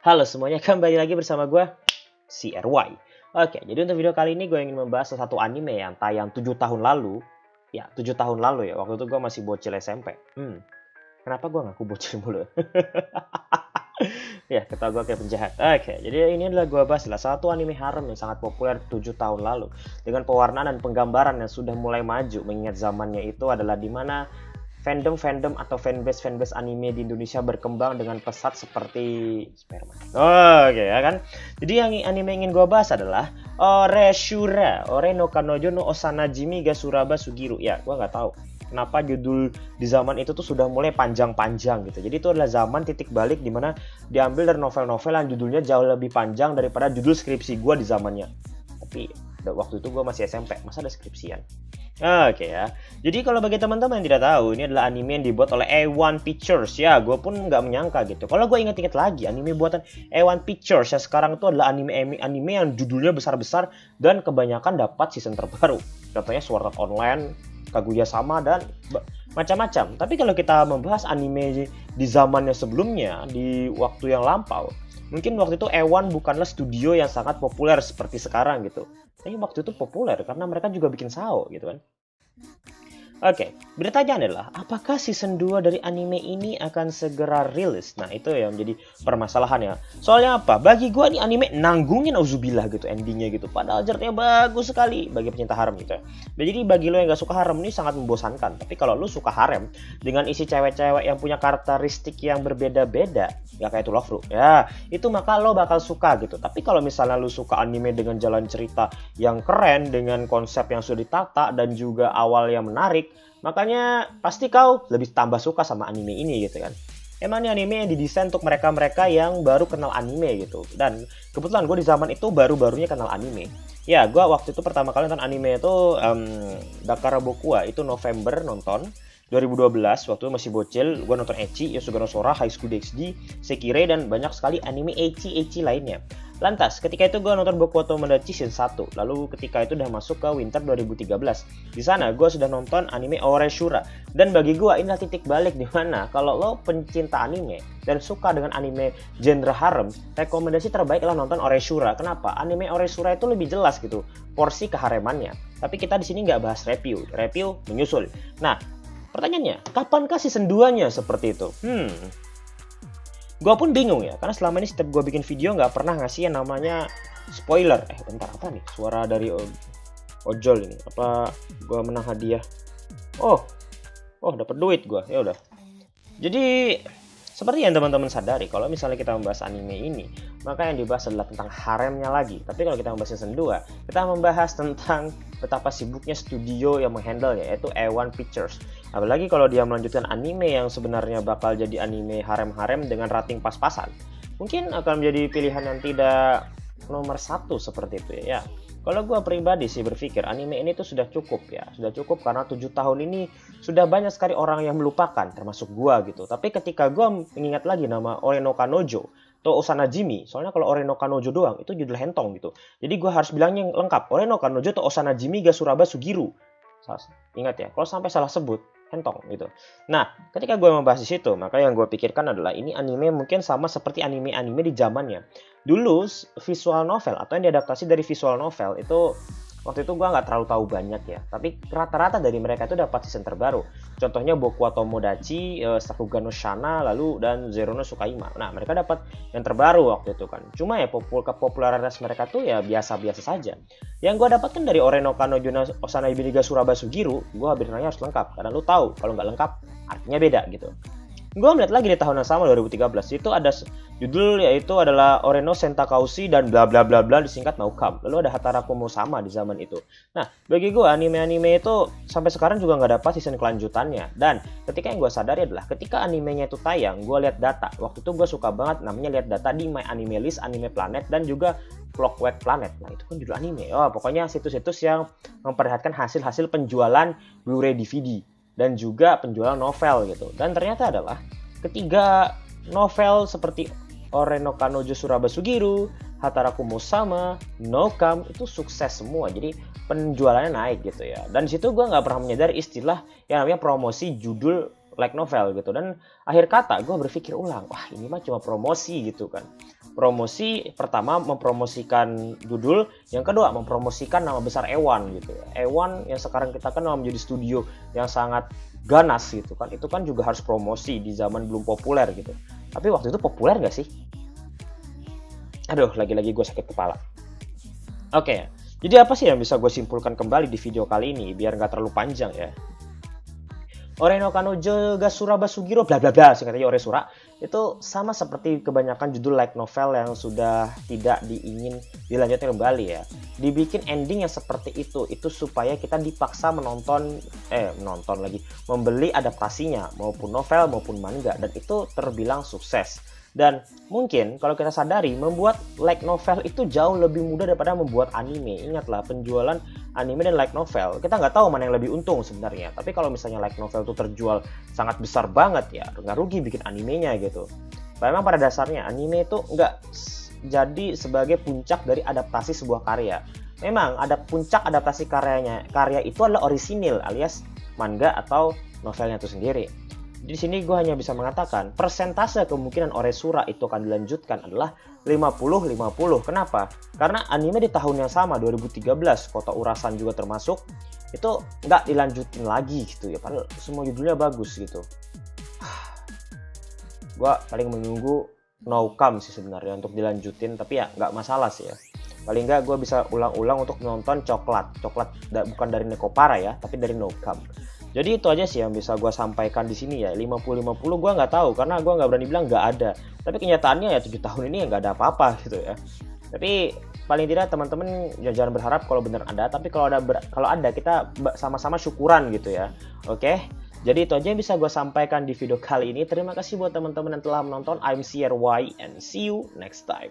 Halo semuanya, kembali lagi bersama gue, CRY. Oke, jadi untuk video kali ini gue ingin membahas salah satu anime yang tayang 7 tahun lalu. Ya, 7 tahun lalu ya, waktu itu gue masih bocil SMP. Kenapa gue ngaku bocil mulu? Ya, kata gue kayak penjahat. Oke, jadi ini adalah gue bahas salah satu anime harem yang sangat populer 7 tahun lalu. Dengan pewarnaan dan penggambaran yang sudah mulai maju, mengingat zamannya itu adalah dimana fandom atau fanbase anime di Indonesia berkembang dengan pesat seperti sperma. Oke, ya kan? Jadi yang anime ingin gue bahas adalah Oreshura, Ore no Kanojo no Osanajimi ga Suraba Sugiru. Ya, gue nggak tahu kenapa judul di zaman itu tuh sudah mulai panjang-panjang gitu. Jadi itu adalah zaman titik balik di mana diambil dari novel-novel yang judulnya jauh lebih panjang daripada judul skripsi gue di zamannya. Tapi waktu itu gue masih SMP, masa ada skripsian? Oke ya. Jadi kalau bagi teman-teman yang tidak tahu, ini adalah anime yang dibuat oleh A1 Pictures ya. Gue pun nggak menyangka gitu. Kalau gue inget-inget lagi, anime buatan A1 Pictures yang sekarang itu adalah anime yang judulnya besar-besar dan kebanyakan dapat season terbaru. Contohnya Sword Art Online, Kaguya-sama dan macam-macam. Tapi kalau kita membahas anime di zamannya sebelumnya, di waktu yang lampau, mungkin waktu itu A1 bukanlah studio yang sangat populer seperti sekarang gitu. Tapi waktu itu populer karena mereka juga bikin SAO gitu kan. Oke, bertanya adalah apakah season 2 dari anime ini akan segera rilis? Nah, itu yang menjadi permasalahan ya. Soalnya apa? Bagi gua nih anime nanggungin auzubillah gitu endingnya gitu. Padahal ceritanya bagus sekali bagi pecinta harem gitu ya. Jadi bagi lo yang gak suka harem ini sangat membosankan. Tapi kalau lo suka harem dengan isi cewek-cewek yang punya karakteristik yang berbeda-beda, ya kayak Love Ru, ya itu maka lo bakal suka gitu. Tapi kalau misalnya lo suka anime dengan jalan cerita yang keren, dengan konsep yang sudah ditata dan juga awal yang menarik, makanya pasti kau lebih tambah suka sama anime ini gitu kan. Emang ini anime yang didesain untuk mereka-mereka yang baru kenal anime gitu. Dan kebetulan gue di zaman itu baru-barunya kenal anime. Ya, gue waktu itu pertama kali nonton anime itu Dakara Bokua, itu November nonton 2012, waktu itu masih bocil. Gue nonton Ecchi, Yosuga no Sora, High School DxD, Sekirei, dan banyak sekali anime Ecchi lainnya. Lantas, ketika itu gue nonton Boku wa Tomodachi Season 1. Lalu ketika itu udah masuk ke Winter 2013. Di sana gue sudah nonton anime Oreshura. Dan bagi gue inilah titik balik di mana kalau lo pencinta anime dan suka dengan anime genre harem, rekomendasi terbaik adalah nonton Oreshura. Kenapa? Anime Oreshura itu lebih jelas gitu porsi keharemannya. Tapi kita di sini nggak bahas review. Review menyusul. Nah, pertanyaannya, kapankah season 2-nya seperti itu? Gue pun bingung ya, karena selama ini setiap gue bikin video nggak pernah ngasih yang namanya spoiler. Bentar, apa nih? Suara dari ojol ini. Apa gue menang hadiah? Oh, dapat duit gue. Ya udah. Jadi seperti yang teman-teman sadari, kalau misalnya kita membahas anime ini, maka yang dibahas adalah tentang haremnya lagi. Tapi kalau kita membahas season 2, kita membahas tentang betapa sibuknya studio yang menghandle yaitu A1 Pictures. Apalagi kalau dia melanjutkan anime yang sebenarnya bakal jadi anime harem-harem dengan rating pas-pasan. Mungkin akan menjadi pilihan yang tidak nomor 1 seperti itu ya. Kalau gue pribadi sih berpikir anime ini tuh sudah cukup ya. Sudah cukup karena 7 tahun ini sudah banyak sekali orang yang melupakan, termasuk gue gitu. Tapi ketika gue mengingat lagi nama Ore no Kanojo atau Osanajimi, soalnya kalau Ore no Kanojo doang itu judul hentong gitu. Jadi gue harus bilangnya yang lengkap, Ore no Kanojo atau Osanajimi ga Suraba Sugiru. Ingat ya, kalau sampai salah sebut hentong gitu. Nah, ketika gue membahas di situ, maka yang gue pikirkan adalah ini anime mungkin sama seperti anime-anime di zamannya. Dulu visual novel atau yang diadaptasi dari visual novel itu waktu itu gue nggak terlalu tahu banyak ya. Tapi rata-rata dari mereka itu dapat season terbaru. Contohnya Boku wa Tomodachi, Sakuga no Shana, lalu dan Zero no Tsukaima. Nah, mereka dapat yang terbaru waktu itu kan. Cuma ya popularitas mereka tuh ya biasa-biasa saja. Yang gue dapatkan dari Ore no Kanojo no Osanajimi ga Suraba Sugiru, gue benernya harus lengkap. Karena lu tahu kalau nggak lengkap artinya beda gitu. Gue melihat lagi di tahun yang sama 2013 itu ada judul yaitu adalah Ore no Sentakaushi dan bla bla bla bla disingkat Naukam. Lalu ada Hataraku mo Sama di zaman itu. Nah, bagi gue anime-anime itu sampai sekarang juga nggak dapat season kelanjutannya. Dan ketika yang gue sadari adalah ketika animenya itu tayang, gue lihat data. Waktu itu gue suka banget namanya lihat data di My Anime List, Anime Planet dan juga Clockwork Planet. Nah, itu kan judul anime. Pokoknya situs-situs yang memperlihatkan hasil-hasil penjualan Blu-ray DVD. Dan juga penjualan novel gitu. Dan ternyata adalah ketiga novel seperti Ore no Kanojo Suraba Sugiru, Hataraku mo Sama, Naukam itu sukses semua. Jadi penjualannya naik gitu ya. Dan di situ gue nggak pernah menyadari istilah yang namanya promosi judul light novel gitu. Dan akhir kata gue berpikir ulang, wah ini mah cuma promosi gitu kan. Promosi pertama mempromosikan judul, yang kedua mempromosikan nama besar Ewan gitu. Ewan yang sekarang kita kenal menjadi studio yang sangat ganas gitu kan. Itu kan juga harus promosi di zaman belum populer gitu. Tapi waktu itu populer gak sih? Aduh, lagi-lagi gue sakit kepala. Oke, jadi apa sih yang bisa gue simpulkan kembali di video kali ini biar nggak terlalu panjang ya? Ore no Kanojo ga Surabasugiro bla bla bla, singkatnya Ore Sura, itu sama seperti kebanyakan judul light novel yang sudah tidak diingin dilanjutkan kembali ya. Dibikin ending yang seperti itu supaya kita dipaksa menonton lagi, membeli adaptasinya maupun novel maupun manga, dan itu terbilang sukses. Dan mungkin kalau kita sadari, membuat light novel itu jauh lebih mudah daripada membuat anime. Ingatlah, penjualan anime dan light novel, kita nggak tahu mana yang lebih untung sebenarnya. Tapi kalau misalnya light novel itu terjual sangat besar banget ya, nggak rugi bikin animenya gitu. Memang pada dasarnya anime itu nggak jadi sebagai puncak dari adaptasi sebuah karya. Memang ada puncak adaptasi karyanya. Karya itu adalah orisinil alias manga atau novelnya itu sendiri. Di sini gue hanya bisa mengatakan persentase kemungkinan Oresura itu akan dilanjutkan adalah 50-50. Kenapa? Karena anime di tahun yang sama 2013, Kota Urasan juga termasuk, itu nggak dilanjutin lagi gitu ya. Padahal semua judulnya bagus gitu. Gue paling menunggu No Come sih sebenarnya untuk dilanjutin, tapi ya nggak masalah sih ya. Paling nggak gue bisa ulang-ulang untuk nonton Coklat bukan dari Nekopara ya, tapi dari No Come. Jadi itu aja sih yang bisa gue sampaikan di sini ya. 50-50 gue nggak tahu karena gue nggak berani bilang nggak ada. Tapi kenyataannya ya 7 tahun ini ya nggak ada apa-apa gitu ya. Tapi paling tidak teman-teman jangan berharap kalau benar ada. Tapi kalau ada kita sama-sama syukuran gitu ya. Oke. Jadi itu aja yang bisa gue sampaikan di video kali ini. Terima kasih buat teman-teman yang telah menonton. I'm CRY and see you next time.